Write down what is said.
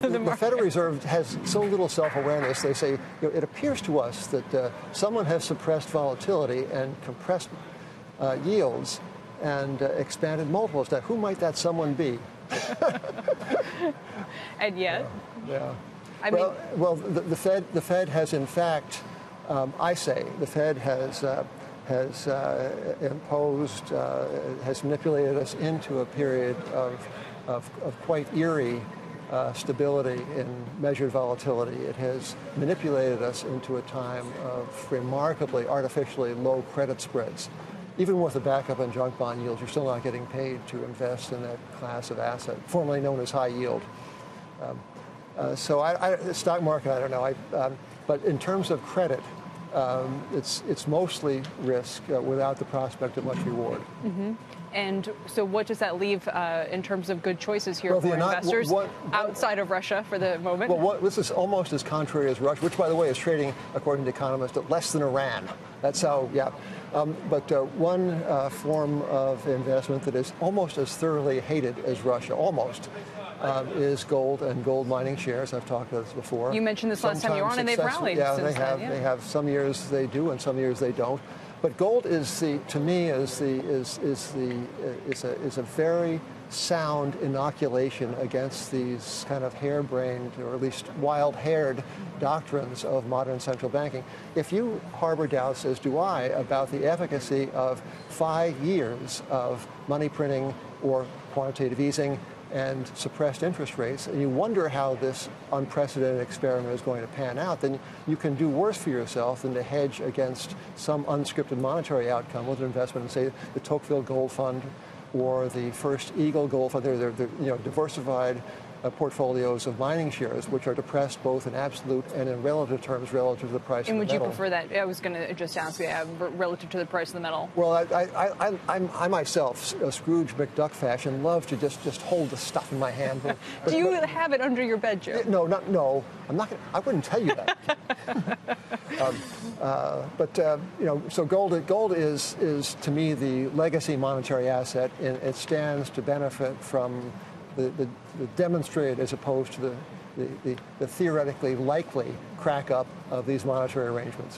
The Federal Reserve has so little self-awareness. They say, it appears to us that someone has suppressed volatility and compressed yields and expanded multiples. Now, who might that someone be? And yet? Yeah. The Fed has, in fact, I say, the Fed has imposed, has manipulated us into a period of quite eerie stability in measured volatility. It has manipulated us into a time of remarkably artificially low credit spreads. Even with a backup in junk bond yields, you're still not getting paid to invest in that class of asset, formerly known as high yield. So the stock market, I don't know. But in terms of credit, it's mostly risk without the prospect of much reward. Mm-hmm. And so what does that leave in terms of good choices here for investors outside of Russia for the moment? Well, this is almost as contrary as Russia, which, by the way, is trading, according to economists, at less than Iran. That's how, yeah. But one form of investment that is almost as thoroughly hated as Russia, almost, is gold and gold mining shares. I've talked about this before. You mentioned this last time you were on, and they've rallied. Yeah, since they have. Then, yeah. They have. Some years they do, and some years they don't. But gold is to me, is a very sound inoculation against these kind of harebrained, or at least wild-haired, doctrines of modern central banking. If you harbor doubts, as do I, about the efficacy of 5 years of money printing or quantitative easing and suppressed interest rates, and you wonder how this unprecedented experiment is going to pan out, then you can do worse for yourself than to hedge against some unscripted monetary outcome with an investment in, say, the Tocqueville Gold Fund or the First Eagle Gold Fund. They're diversified portfolios of mining shares, which are depressed both in absolute and in relative terms relative to the price of the metal. And would you prefer that? I was going to just ask you, relative to the price of the metal. Well, I myself, Scrooge McDuck fashion, love to just hold the stuff in my hand. Do you have it under your bed, Joe? No. I'm not. I wouldn't tell you that. So gold is to me the legacy monetary asset, and it stands to benefit from the demonstrated as opposed to the theoretically likely crack up of these monetary arrangements.